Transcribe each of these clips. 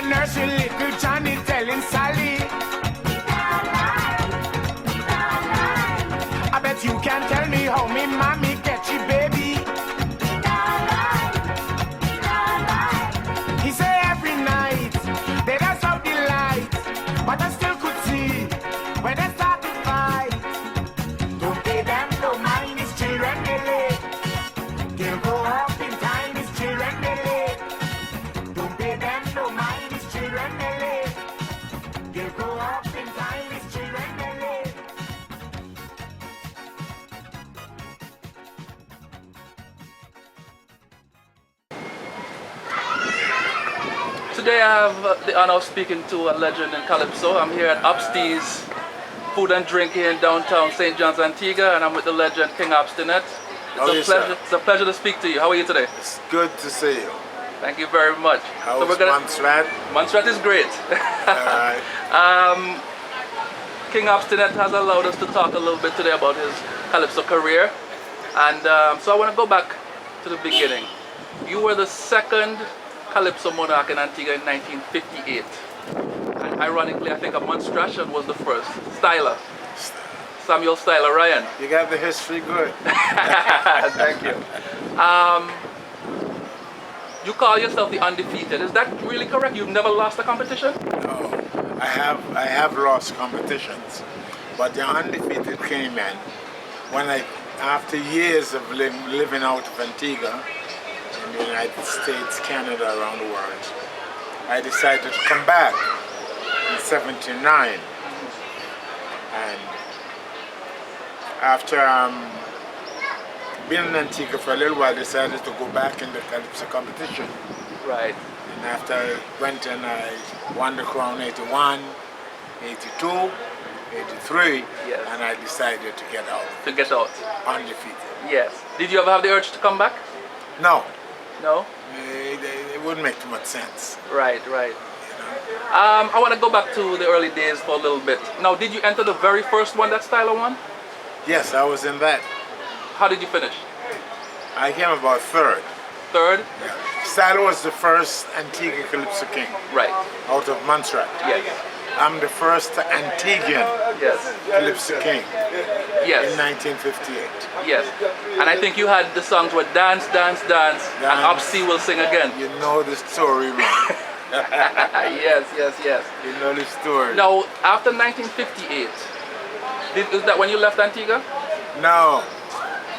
the nursery, little Johnny telling Sally. I bet you can tell me how me mommy get you, baby. He say every night they dance out the lights, but I still could see when they start to fight. Don't pay them no mind, it's children they live. They'll grow up in time, it's children they live. Don't pay them no mind, it's children they live. They'll grow up in time, it's children they live. Today I have the honor of speaking to a legend in Calypso. I'm here at Obstine's Food and Drink here in downtown St. John's, Antigua, and I'm with the legend King Obstinate. It's a pleasure to speak to you. How are you today? It's good to see you. Thank you very much. How's Montserrat? Montserrat is great. King Obstinate has allowed us to talk a little bit today about his Calypso career. And so I want to go back to the beginning. You were the second Calypso monarch in Antigua in 1958. And ironically, I think a Monstration was the first. Styler. Samuel Styler Ryan. You got the history good. Thank you. You call yourself the undefeated. Is that really correct? You've never lost a competition? No, I have lost competitions, but the undefeated came in when after years of living out of Antigua, in the United States, Canada, around the world, I decided to come back in '79, and after being in Antigua for a little while, I decided to go back in the Calypso competition. Right. And after I went and I won the crown 81, 82, 83, yes. And I decided to get out. To get out. Undefeated. Yes. Did you ever have the urge to come back? No. No? It wouldn't make too much sense. Right, right. You know? I want to go back to the early days for a little bit. Now, did you enter the very first one that Styler won? Yes, I was in that. How did you finish? I came about third. Third? Yeah. Styler was the first Antigua Calypso king. Right. Out of Montserrat. Yes. I'm the first Antiguan Yes. Calypso king. Yes. In 1958. Yes. And I think you had the songs where Dance, Dance, Dance, and Obsi will sing again. You know the story, man. Yes, yes, yes. You know the story. Now, after 1958, is that when you left Antigua? No.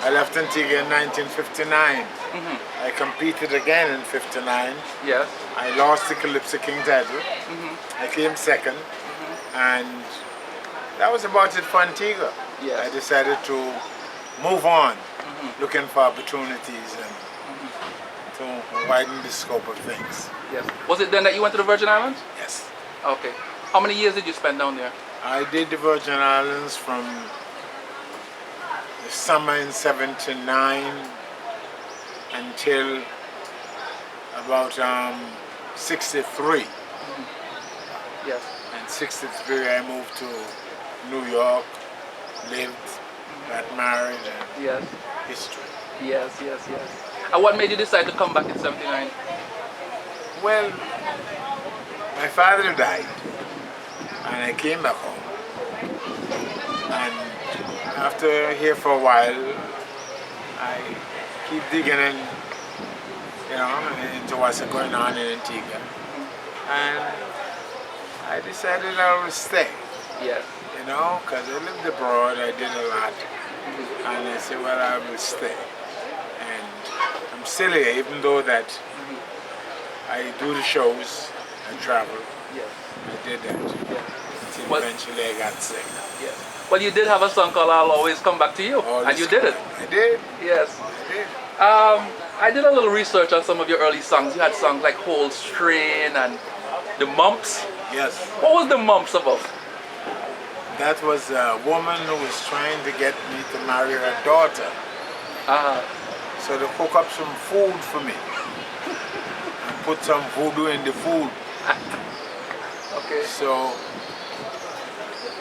I left Antigua in 1959. I competed again in '59. Yes. I lost the Calypso King title. I came second. And that was about it for Antigua. Yes. I decided to move on, looking for opportunities and to widen the scope of things. Yes. Was it then that you went to the Virgin Islands? Yes. Okay. How many years did you spend down there? I did the Virgin Islands from the summer in '79 until about '63. Yes. And '63 I moved to New York, lived, got married, and Yes. history. Yes, yes, yes. And what made you decide to come back in '79? Well, my father died, and I came back home. And after here for a while, I keep digging in, you know, into what's going on in Antigua. And I decided I would stay, Yes. you know, because I lived abroad, I did a lot. And I said, well, I will stay. And I'm still here, even though that I do the shows and travel. Yes. I did that. Until Well- eventually I got sick. Yes. Well, you did have a song called "I'll Always Come Back to You," All and this you did it. I did. Yes. I did. I did a little research on some of your early songs. You had songs like "Whole Strain" and "The Mumps." Yes. What was "The Mumps" about? That was a woman who was trying to get me to marry her daughter. So they cook up some food for me. And put some voodoo in the food. Okay. So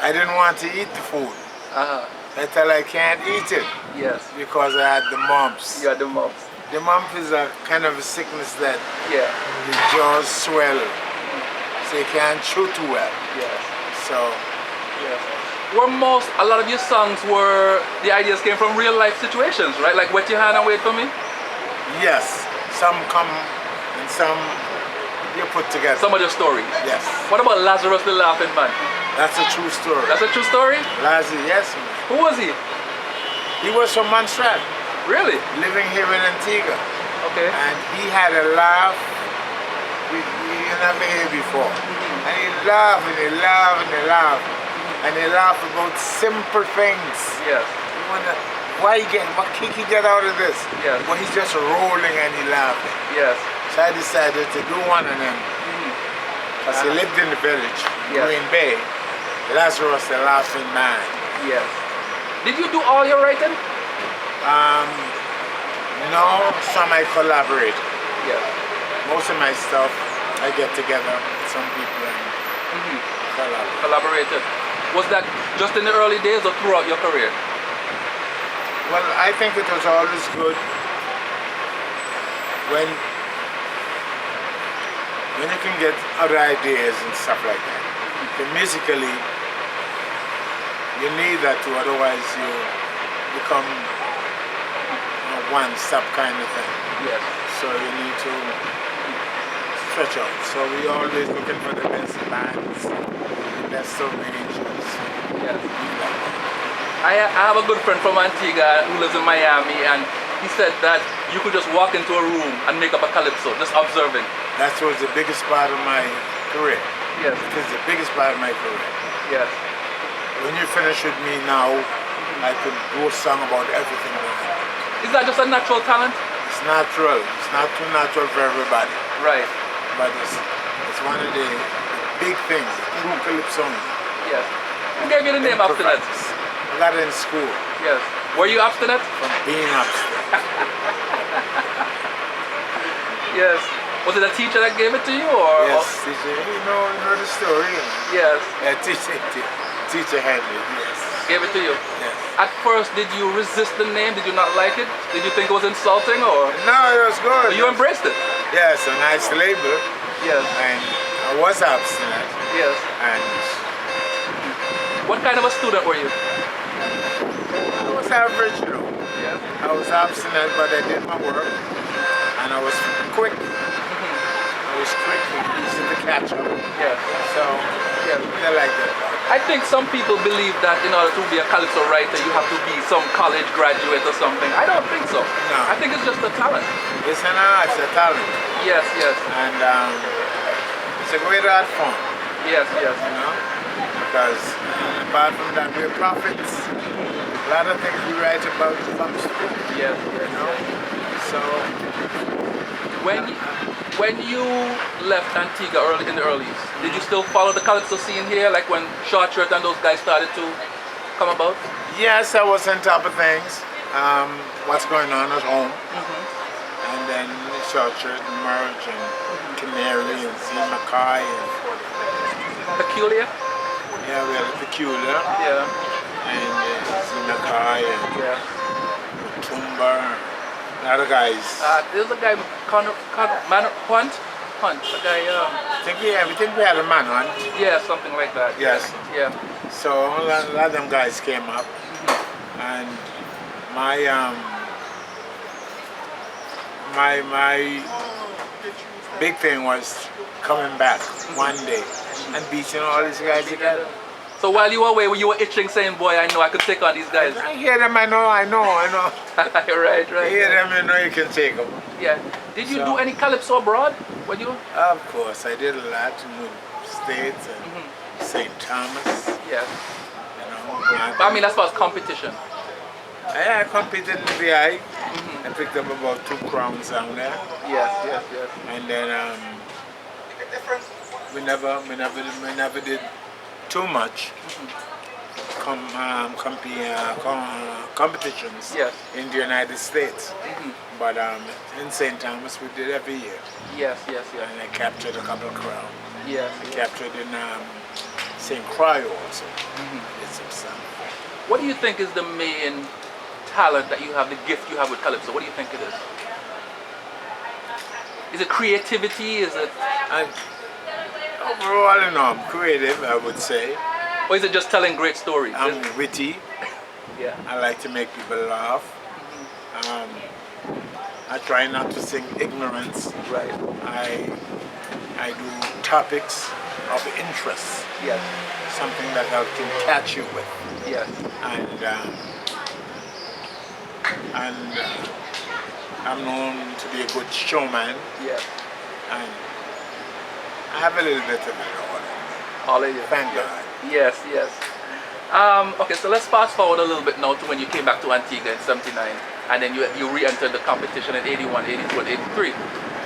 I didn't want to eat the food. I tell I can't eat it Yes. because I had the mumps. You had the mumps. The mump is a kind of a sickness that Yeah. the jaws swell so you can't shoot too well. Yes. So Yes. A lot of your songs the ideas came from real life situations, right? Like Wet Your Hand and Wait For Me? yes, some come and some you put together. Some of your stories. Yes, What about Lazarus the Laughing Man? that's a true story. That's a true story? Lazzy, yes, man. Who was he? He was from Montreal, Really? living here in Antigua, Okay. and he had a laugh we never heard before. And he laughed and he laughed and he laughed. And he laughed about simple things. Yes. You wonder, what kick he get out of this? Yes. But he's just rolling and he laughing. Yes. So I decided to do one of them. Because he lived in the village, Yes. Green Bay. Lazarus the Laughing Man. Yes. Did you do all your writing? No, some I collaborate. Yes. Most of my stuff I get together with some people and collaborate. Collaborated. Was that just in the early days or throughout your career? Well, I think it was always good when you can get other ideas and stuff like that. But musically, you need that too, otherwise you become a one-stop kind of thing. Yes. So you need to stretch out. So we always looking for the best bands, the best arrangers. Yes. I have a good friend from Antigua who lives in Miami, and he said that you could just walk into a room and make up a calypso, just observing. That was the biggest part of my career. Yes. It is the biggest part of my career. Yes. When you finish with me now, I could do a song about everything. Is that just a natural talent? It's natural. It's not too natural for everybody. Right. But it's one of the big things, true Calypso. Yes. Who gave you the name Obstinate? I got it in school Yes. Were you obstinate? from being obstinate. Yes. Was it a teacher that gave it to you, or? Yes, teacher, you know the story. Yes. Yeah, teacher had it, yes. Gave it to you. Yes. At first, did you resist the name? Did you not like it? Did you think it was insulting, or? No, it was good. You embraced it? Yes, a nice label. Yes. And I was obstinate. Yes. And What kind of a student were you? I was average, you know. Yes. I was obstinate, but I did my work. And I was quick. I was quick and easy to catch up. Yes. So, Yes. I like that part. I think some people believe that in order to be a calypso writer, you have to be some college graduate or something. I don't think so. No. I think it's just a talent. It's an art, it's a talent. Yes, yes, And it's a great art form, yes, yes. you know. Because apart from that, we're prophets. A lot of things we write about comes true, Yes, you yes, know. yes. So, When you left Antigua in the earlys, did you still follow the calypso scene here, like when Short Shirt and those guys started to come about? yes, I was on top of things. What's going on at home. And then Short Shirt and Merge and Canary and Z Mackay and Peculiar? yeah, we had Peculiar Yeah, and Z Mackay and yeah. Tumba, other guys. There's a guy, Hunt, a guy, We think we had a man on. yeah, something like that. Yes. Yeah, So a lot of them guys came up, and my big thing was coming back one day and beating all these guys together. So while you were away, you were itching, saying, "Boy, I know I could take on these guys." I hear them, I know. Right, I right. hear them, you know you can take them. Yeah. Did you So- do any calypso abroad? When you? Of course, I did a lot in the States and St. Thomas, Yeah. you know. But I mean, as far as competition. I competed in the VI. I picked up about 2 crowns down there. Yes, yes, yes. And then we never did too much competitions Yes. in the United States. But in St. Thomas we did every year. Yes, yes, yes. And I captured a couple of crowns. Yes. I captured in St. Croix also. Did some stuff. What do you think is the main talent that you have, the gift you have with calypso? What do you think it is? Is it creativity? Is it? Overall, I'm creative, I would say. Or is it just telling great stories? I'm witty. Yeah. I like to make people laugh. Um, I try not to sing ignorance. Right. I do topics of interest, Yes. something that I can catch you with. Yes. And I'm known to be a good showman, Yes. and I have a little bit of it all. All of you. Thank Yes. God. Yes, yes. Okay, so let's fast forward a little bit now to when you came back to Antigua in '79, and then you re-entered the competition in '81, '82, and '83.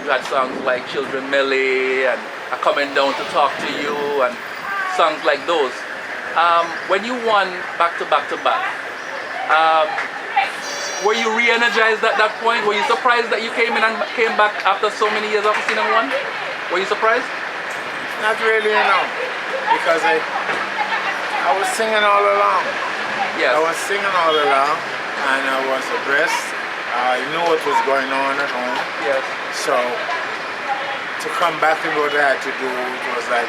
You had songs like Children Melee and Coming Down to Talk to You, and songs like those. When you won back to back to back, were you re-energized at that point? Were you surprised that you came in and came back after so many years after seeing one? Were you surprised? Not really, because I was singing all along. Yes. I was singing all along, and I was abreast. I knew what was going on at home. Yes. So to come back and what I had to do, it was like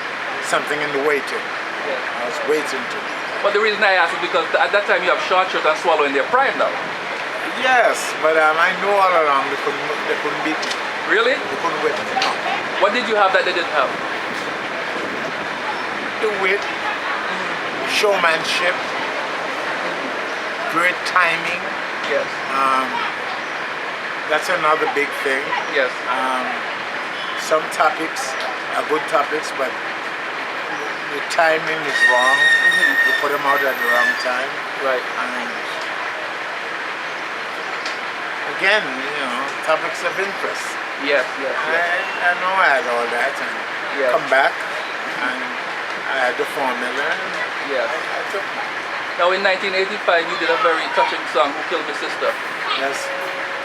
something in the waiting. Yes. I was waiting to do. But the reason I asked is because at that time you have Short Shirt and Swallow in their prime now. Yes, but I knew all along they couldn't beat me. Really? They couldn't whip me. No. What did you have that they didn't have? The wit, showmanship, great timing. Yes. That's another big thing. Yes. Some topics are good topics, but the timing is wrong. You put them out at the wrong time. Right. And again, topics of interest. Yes, yes, yes. I know I had all that, and Yes. come back, and I had the formula. Yes. I took it. Now in 1985 you did a very touching song, Who Killed My Sister? Yes,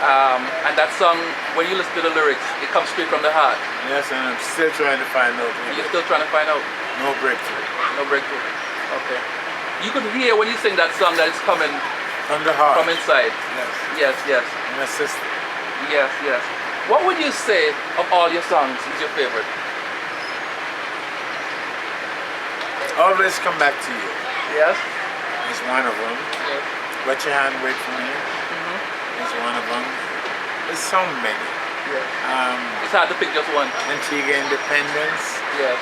And that song, when you listen to the lyrics, it comes straight from the heart. yes, and I'm still trying to find out. You're still trying to find out. No breakthrough. No breakthrough. Okay. You could hear when you sing that song that it's coming From the heart. from inside. Yes, Yes, yes. my sister. Yes, yes. What would you say of all your songs is your favorite? Always come back to you. Yes? Is one of them. Yes. Let your hand wait for me. Is one of them. There's so many. Yes. It's hard to pick just one. Antigua Independence, Yes.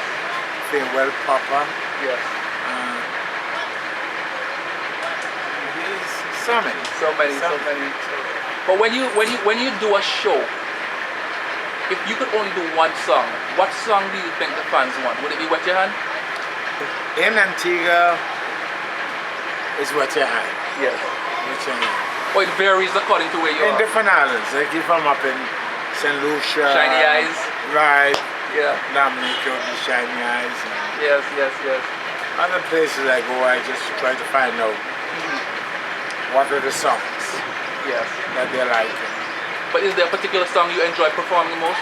Farewell Papa. Yes. There's so many. So many, so many. But when you do a show, if you could only do one song, what song do you think the fans want? Would it be Wet Your Hand? In Antigua is Wet Your Hand. Yes. Wet Your Hand. Or it varies according to where you In are. different islands, like if I'm up in St. Lucia. Shiny Eyes. Right. Yeah. Dominica with the Shiny Eyes. And Yes, yes, yes. other places I go, I just try to find out what are the songs Yes. that they like. But is there a particular song you enjoy performing the most?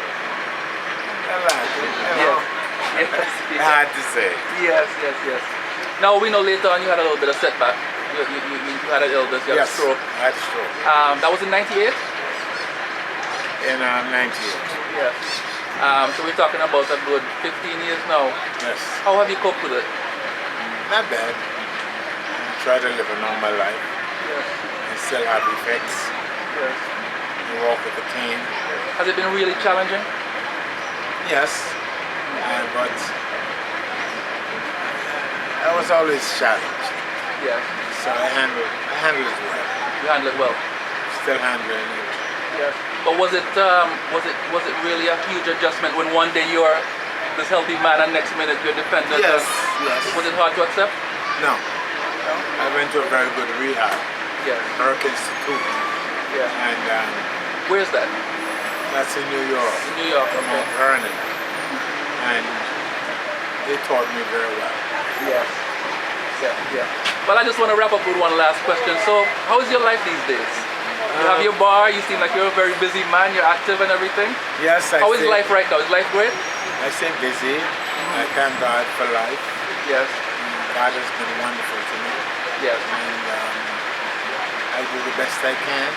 I like it. Yes. Yes. Yes. Hard to say. Yes, yes, yes. Now we know later on you had a little bit of setback. You had an illness, you had a stroke. I had a stroke. That was in '98? In 98. Yes. So we're talking about a good 15 years now. Yes. How have you coped with it? Not bad. I try to live a normal life. Yes. I still have effects. Yes. I walk with a cane. Has it been really challenging? Yes. But I was always challenged. Yes. So I handle it well. You handle it well. Still handling it. Yes. But was it really a huge adjustment when one day you're this healthy man and next minute you're dependent? Yes, yes. Was it hard to accept? No. I went to a very good rehab. Yes. Burke Institute. Yeah. And Where's that? that's in New York. In New York, okay. Mount Vernon. And they taught me very well. Yes. Yeah, yeah. Well, I just want to wrap up with one last question. So, how is your life these days? You have your bar, you seem like you're a very busy man, you're active and everything. Yes, How is life right now? Is life great? I stay busy. I thank God for life. Yes. God has been wonderful to me. Yes. And I do the best I can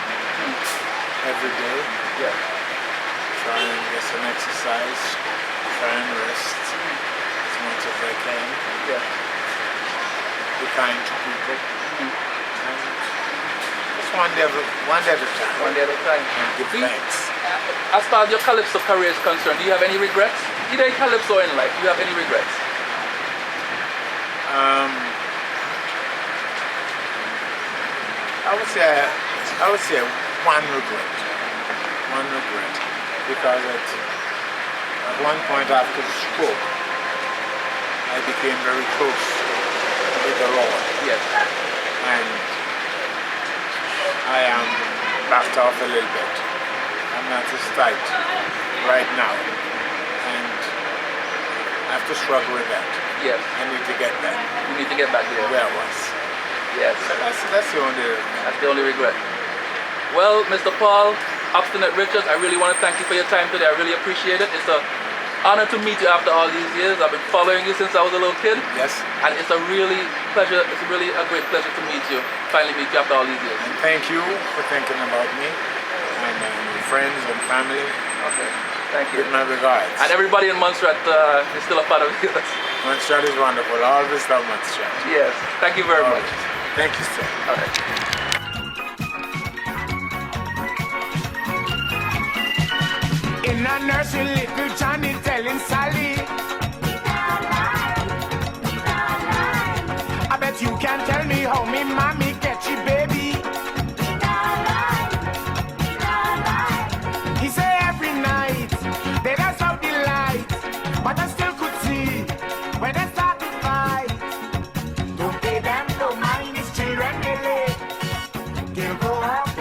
every day. Yes. So try and get some exercise, try and rest as much as I can. Yeah. Be kind to people. And just one day at a time. One day at a time. And give Do you- thanks. As far as your Calypso career is concerned, do you have any regrets? Either in Calypso or in life, do you have any regrets? I would say one regret. One regret. Because at one point after the stroke, I became very close with the Lord. Yes. And I am backed off a little bit. I'm not as tight right now. And I have to struggle with that. Yes. I need to get back You need to get back there. where I was. Yes. So that's the only That's the only regret. Well, Mr. Paul Obstinate Richards, I really want to thank you for your time today. I really appreciate it. It's an honor to meet you after all these years. I've been following you since I was a little kid. Yes. And it's a really pleasure, it's really a great pleasure to meet you, finally meet you after all these years. And thank you for thinking about me and my friends and family. Okay, thank you. Give my regards. And everybody in Montserrat is still a part of yours. Montserrat is wonderful. I always love Montserrat. Yes, thank you very All much. right. Thank you, sir. All right. In a nursery, little Johnny telling Sally, I bet you can tell me how me mommy get you, baby. He say every night they dance out the lights, but I still could see when they start to fight. Don't pay them no mind, it's children they live. They'll go out